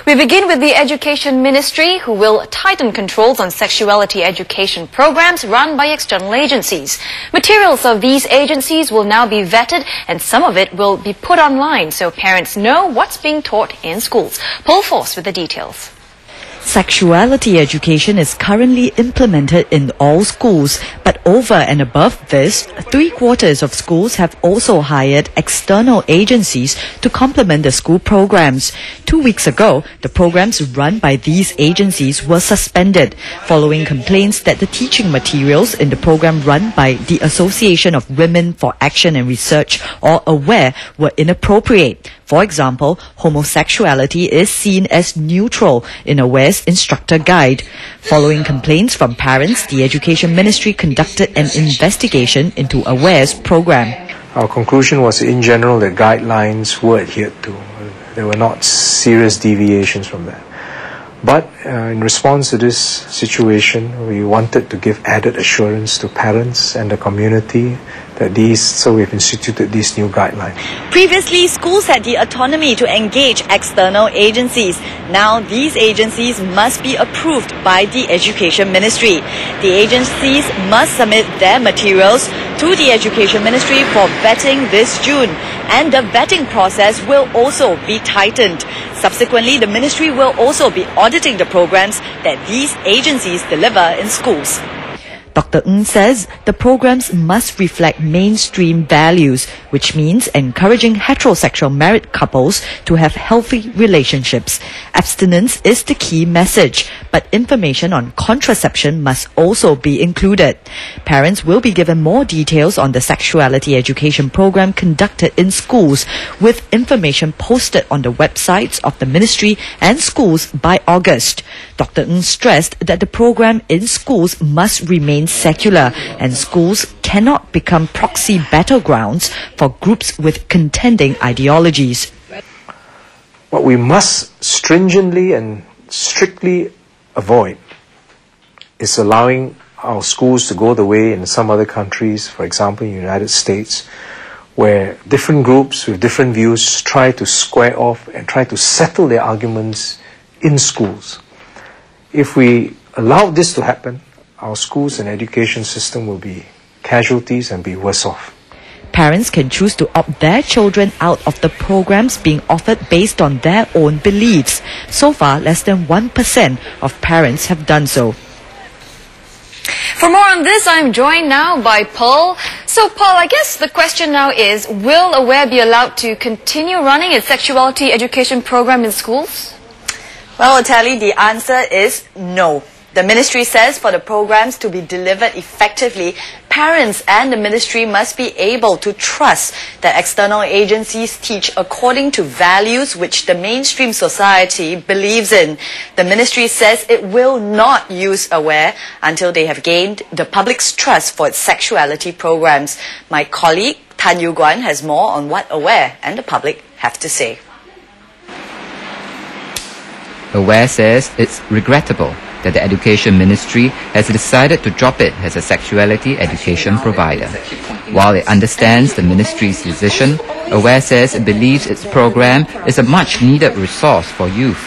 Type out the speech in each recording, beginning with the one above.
We begin with the Education Ministry, who will tighten controls on sexuality education programs run by external agencies. Materials of these agencies will now be vetted, and some of it will be put online so parents know what's being taught in schools. Paul Force with the details. Sexuality education is currently implemented in all schools, but over and above this, 3/4 of schools have also hired external agencies to complement the school programs. 2 weeks ago, the programs run by these agencies were suspended following complaints that the teaching materials in the program run by the Association of Women for Action and Research, or AWARE, were inappropriate. For example, homosexuality is seen as neutral in AWARE's instructor guide. Following complaints from parents, the Education Ministry conducted an investigation into AWARE's program. Our conclusion was, in general, the guidelines were adhered to. There were not serious deviations from that. But in response to this situation, we wanted to give added assurance to parents and the community that so we've instituted these new guidelines. Previously, schools had the autonomy to engage external agencies. Now, these agencies must be approved by the Education Ministry. The agencies must submit their materials to the Education Ministry for vetting this June, and the vetting process will also be tightened. Subsequently, the Ministry will also be auditing the programs that these agencies deliver in schools. Dr. Ng says the programs must reflect mainstream values, which means encouraging heterosexual married couples to have healthy relationships. Abstinence is the key message, but information on contraception must also be included. Parents will be given more details on the sexuality education program conducted in schools, with information posted on the websites of the ministry and schools by August. Dr. Ng stressed that the program in schools must remain secular, and schools cannot become proxy battlegrounds for groups with contending ideologies. What we must stringently and strictly avoid is allowing our schools to go the way in some other countries, for example in the United States, where different groups with different views try to square off and try to settle their arguments in schools. If we allow this to happen, our schools and education system will be casualties and be worse off. Parents can choose to opt their children out of the programs being offered based on their own beliefs. So far, less than 1% of parents have done so. For more on this, I'm joined now by Paul. So, Paul, I guess the question now is, will AWARE be allowed to continue running its sexuality education program in schools? Well, Tally, the answer is no. The ministry says for the programs to be delivered effectively, parents and the ministry must be able to trust that external agencies teach according to values which the mainstream society believes in. The ministry says it will not use AWARE until they have gained the public's trust for its sexuality programs. My colleague Tan Yu Guan has more on what AWARE and the public have to say. AWARE says it's regrettable that the Education Ministry has decided to drop it as a sexuality education provider. While it understands the Ministry's decision, AWARE says it believes its program is a much-needed resource for youth.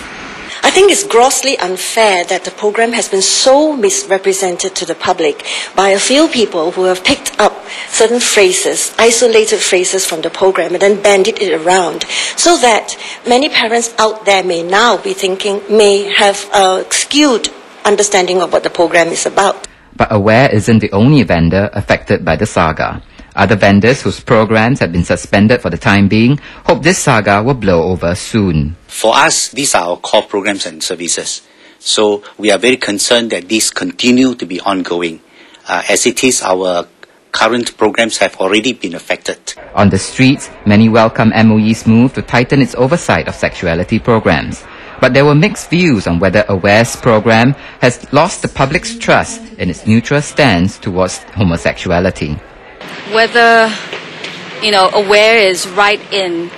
I think it's grossly unfair that the program has been so misrepresented to the public by a few people who have picked up certain phrases, isolated phrases from the program, and then bandied it around, so that many parents out there may now be thinking, may have a skewed understanding of what the program is about. But AWARE isn't the only vendor affected by the saga. Other vendors whose programs have been suspended for the time being hope this saga will blow over soon. For us, these are our core programs and services. So we are very concerned that these continue to be ongoing. As it is, our current programs have already been affected. On the streets, many welcome MOE's move to tighten its oversight of sexuality programs. But there were mixed views on whether AWARE's program has lost the public's trust in its neutral stance towards homosexuality. Whether, AWARE is right in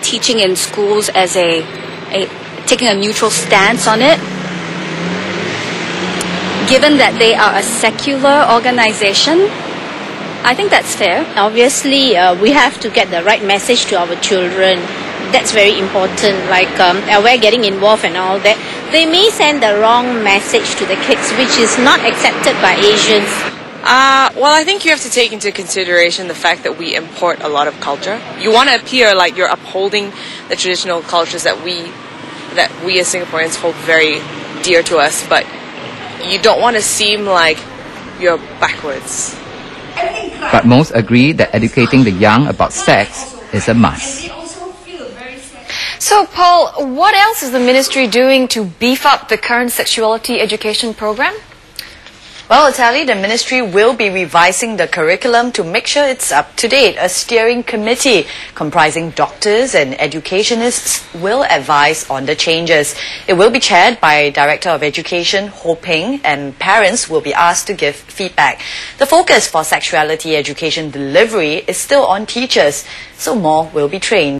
teaching in schools as taking a neutral stance on it, given that they are a secular organization. I think that's fair. Obviously, we have to get the right message to our children that's very important, like we're getting involved and all that, they may send the wrong message to the kids, which is not accepted by Asians. Well, I think you have to take into consideration the fact that we import a lot of culture. You want to appear like you're upholding the traditional cultures that we as Singaporeans hold very dear to us, but you don't want to seem like you're backwards. But most agree that educating the young about sex is a must. So, Paul, what else is the ministry doing to beef up the current sexuality education program? Well, Tally, the ministry will be revising the curriculum to make sure it's up to date. A steering committee comprising doctors and educationists will advise on the changes. It will be chaired by Director of Education Ho Ping, and parents will be asked to give feedback. The focus for sexuality education delivery is still on teachers, so more will be trained.